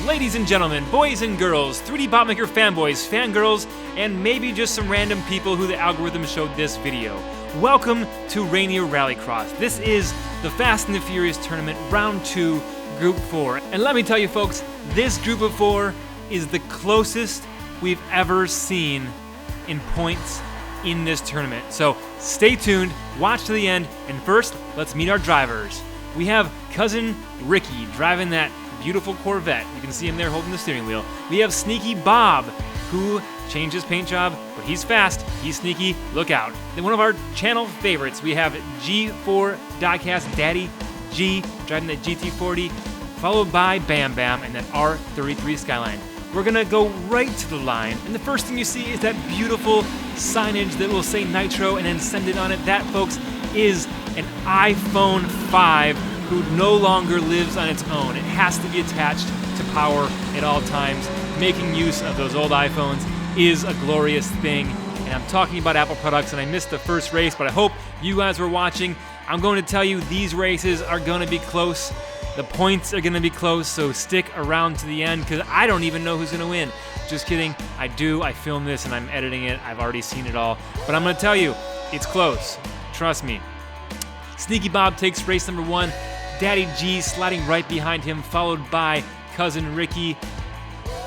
ladies and gentlemen, boys and girls, 3D bot maker fanboys, fangirls, and maybe just some random people who the algorithm showed this video. Welcome to Rainier Rallycross. This is the Fast and the Furious Tournament, Round 2, Group 4. And let me tell you folks, this Group of 4 is the closest we've ever seen in points in this tournament. So stay tuned, watch to the end, and first, let's meet our drivers. We have cousin Ricky driving that beautiful Corvette. You can see him there holding the steering wheel. We have Sneaky Bob, who changed his paint job, but he's fast, he's sneaky, look out. Then one of our channel favorites, we have G4 Diecast Daddy G driving that GT40, followed by BAMBAM and that R33 Skyline. We're gonna go right to the line, and the first thing you see is that beautiful signage that will say Nitro and then send it on it. That, folks, is an iPhone 5 who no longer lives on its own. It has to be attached to power at all times. Making use of those old iPhones is a glorious thing, and I'm talking about Apple products, and I missed the first race, but I hope you guys were watching. I'm going to tell you these races are going to be close. The points are going to be close, so stick around to the end, because I don't even know who's going to win. Just kidding. I do. I filmed this, and I'm editing it. I've already seen it all. But I'm going to tell you, it's close. Trust me. Sneaky Bob takes race number 1. Daddy G sliding right behind him, followed by cousin Ricky.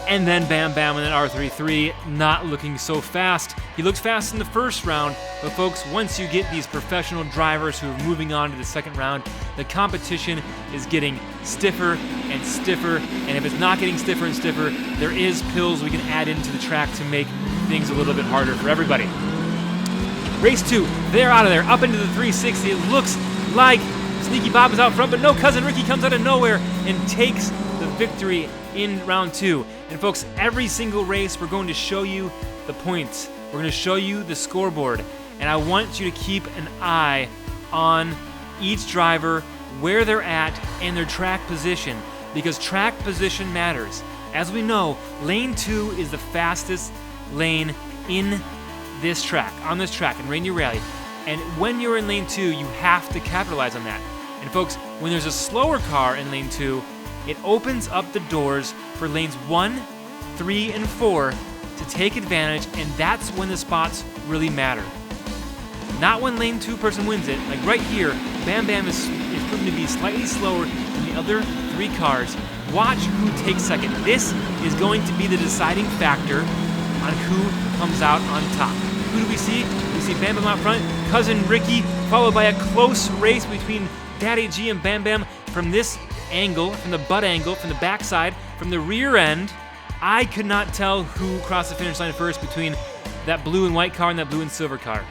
And then BAMBAM and then R33, not looking so fast. He looked fast in the first round, but folks, once you get these professional drivers who are moving on to the second round, the competition is getting stiffer and stiffer, and if it's not getting stiffer and stiffer, there is pills we can add into the track to make things a little bit harder for everybody. Race 2, they're out of there, up into the 360. It looks like Sneaky Bob is out front, but no, cousin Ricky comes out of nowhere and takes the victory in round 2. And folks, every single race we're going to show you the points. We're going to show you the scoreboard. And I want you to keep an eye on each driver, where they're at, and their track position, because track position matters. As we know, lane 2 is the fastest lane in this track, on this track in Rainier Rally. And when you're in lane 2, you have to capitalize on that. And folks, when there's a slower car in lane 2, it opens up the doors for lanes 1, 3, and 4 to take advantage, and that's when the spots really matter. Not when lane 2 person wins it. Like right here, BAMBAM is proven to be slightly slower than the other 3 cars. Watch who takes second. This is going to be the deciding factor on who comes out on top. Who do we see? We see BAMBAM out front, cousin Ricky, followed by a close race between Daddy G and BAMBAM from this angle, from the butt angle, from the backside, from the rear end. I could not tell who crossed the finish line first between that blue and white car and that blue and silver car.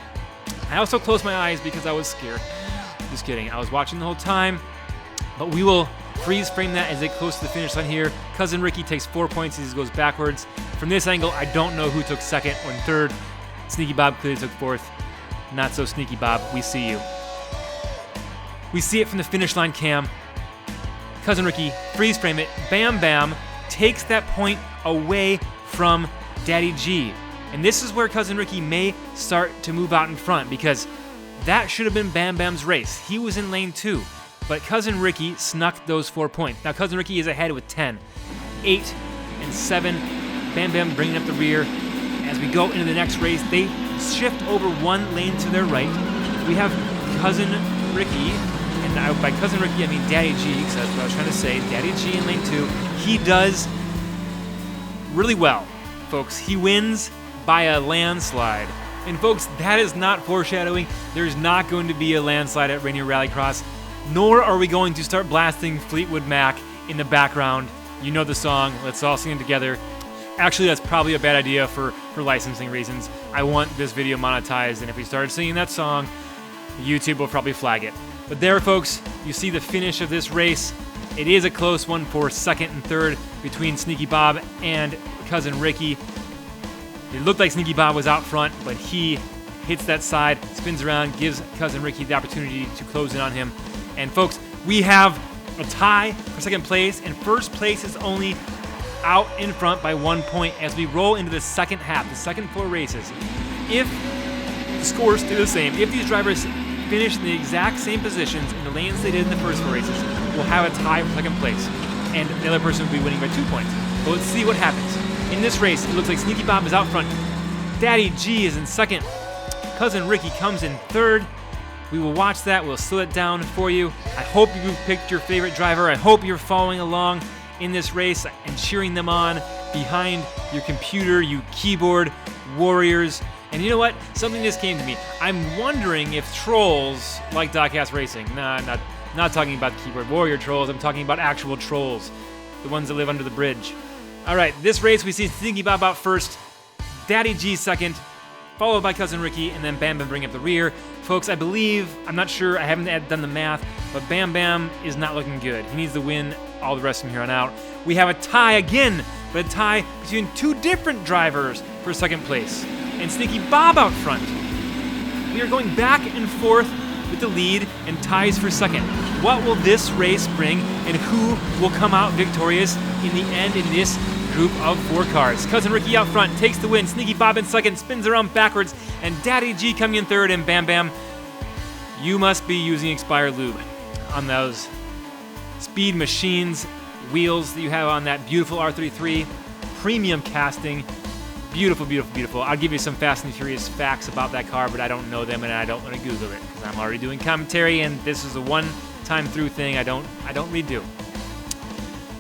I also closed my eyes because I was scared. Just kidding. I was watching the whole time, but we will freeze frame that as they close to the finish line here. Cousin Ricky takes 4 points as he goes backwards. From this angle, I don't know who took second or third. Sneaky Bob clearly took 4th. Not so Sneaky Bob. We see you. We see it from the finish line cam. Cousin Ricky, freeze frame it. BAMBAM takes that point away from Daddy G. And this is where cousin Ricky may start to move out in front, because that should have been BAMBAM's race. He was in lane 2, but cousin Ricky snuck those 4 points. Now cousin Ricky is ahead with 10, 8, and 7. BAMBAM bringing up the rear. As we go into the next race, they shift over 1 lane to their right. We have cousin Ricky, and by cousin Ricky I mean Daddy G, because that's what I was trying to say. Daddy G in lane 2. He does really well, folks. He wins by a landslide. And folks, that is not foreshadowing. There's not going to be a landslide at Rainier Rallycross, nor are we going to start blasting Fleetwood Mac in the background. You know the song. Let's all sing it together. Actually, that's probably a bad idea for licensing reasons. I want this video monetized, and if we started singing that song, YouTube will probably flag it. But there, folks, you see the finish of this race. It is a close one for second and third between Sneaky Bob and cousin Ricky. It looked like Sneaky Bob was out front, but he hits that side, spins around, gives cousin Ricky the opportunity to close in on him. And folks, we have a tie for second place, and first place is only out in front by 1 point as we roll into the second half, the second 4 races. If the scores stay the same, if these drivers finish in the exact same positions in the lanes they did in the first 4 races, we'll have a tie for second place. and the other person would be winning by 2 points. But let's see what happens. In this race, it looks like Sneaky Bob is out front. Daddy G is in second. Cousin Ricky comes in third. We will watch that. We'll slow it down for you. I hope you picked your favorite driver. I hope you're following along in this race and cheering them on behind your computer, you keyboard warriors. And you know what? Something just came to me. I'm wondering if trolls like Diecast Racing. Nah, not talking about the keyboard warrior trolls. I'm talking about actual trolls, the ones that live under the bridge. All right, this race we see Sneaky Bob out first, Daddy G second, followed by Cousin Ricky, and then Bam Bam bring up the rear. Folks, I believe, I'm not sure, I haven't done the math, but Bam Bam is not looking good. He needs to win all the rest from here on out. We have a tie again, but a tie between two different drivers for second place. And Sneaky Bob out front. We are going back and forth with the lead and ties for second. What will this race bring, and who will come out victorious in the end in this group of 4 cars? Cousin Ricky out front takes the win. Sneaky Bob in second, spins around backwards, and Daddy G coming in third. And Bam Bam, you must be using expired lube on those Speed Machines wheels that you have on that beautiful R33 premium casting. Beautiful, beautiful, beautiful. I'll give you some Fast and Furious facts about that car, but I don't know them and I don't want to Google it because I'm already doing commentary, and this is a one-time through thing. I don't redo.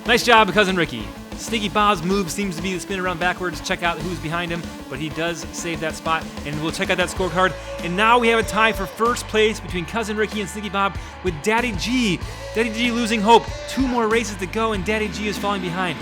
Nice job, Cousin Ricky. Sneaky Bob's move seems to be to spin around backwards, check out who's behind him, but he does save that spot, and we'll check out that scorecard. And now we have a tie for first place between Cousin Ricky and Sneaky Bob with Daddy G. Daddy G losing hope. 2 more races to go, and Daddy G is falling behind.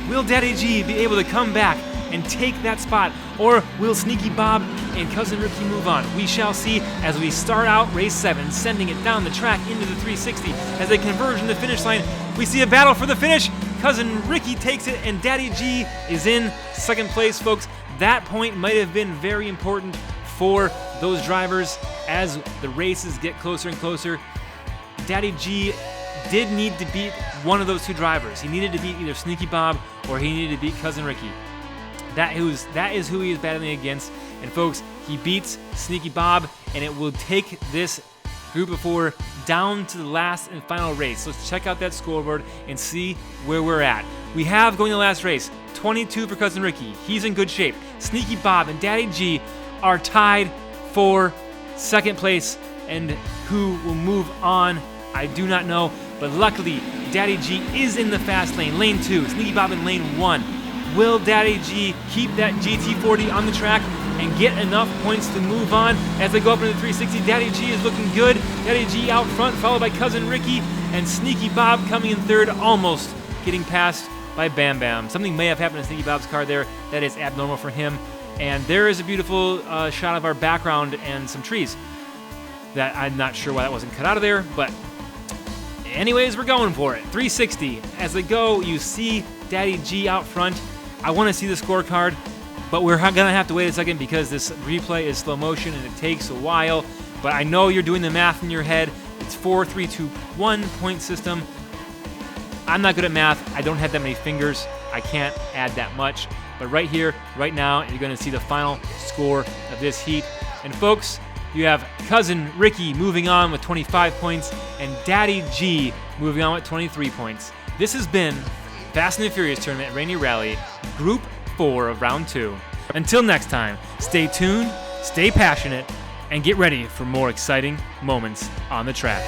Will Daddy G be able to come back and take that spot, or will Sneaky Bob and Cousin Ricky move on? We shall see as we start out race 7, sending it down the track into the 360. As they converge in the finish line, we see a battle for the finish. Cousin Ricky takes it, and Daddy G is in second place, folks. That point might have been very important for those drivers as the races get closer and closer. Daddy G did need to beat one of those 2 drivers. He needed to beat either Sneaky Bob or he needed to beat Cousin Ricky. That is who he is battling against. And folks, he beats Sneaky Bob, and it will take this group of 4 down to the last and final race. So let's check out that scoreboard and see where we're at. We have, going to the last race, 22 for Cousin Ricky. He's in good shape. Sneaky Bob and Daddy G are tied for second place, and who will move on, I do not know. But luckily, Daddy G is in the fast lane, lane 2. Sneaky Bob in lane 1. Will Daddy G keep that GT40 on the track and get enough points to move on as they go up into the 360? Daddy G is looking good. Daddy G out front, followed by Cousin Ricky, and Sneaky Bob coming in third, almost getting passed by Bam Bam. Something may have happened to Sneaky Bob's car there that is abnormal for him. And there is a beautiful shot of our background and some trees that I'm not sure why that wasn't cut out of there, but anyways, we're going for it. 360. As they go, you see Daddy G out front. I want to see the scorecard, but we're going to have to wait a second because this replay is slow motion and it takes a while. But I know you're doing the math in your head. It's 4, 3, 2, 1 point system. I'm not good at math. I don't have that many fingers. I can't add that much. But right here, right now, you're going to see the final score of this heat. And folks, you have Cousin Ricky moving on with 25 points and Daddy G moving on with 23 points. This has been Fast and the Furious Tournament Rainier Rally, Group 4 of Round 2. Until next time, stay tuned, stay passionate, and get ready for more exciting moments on the track.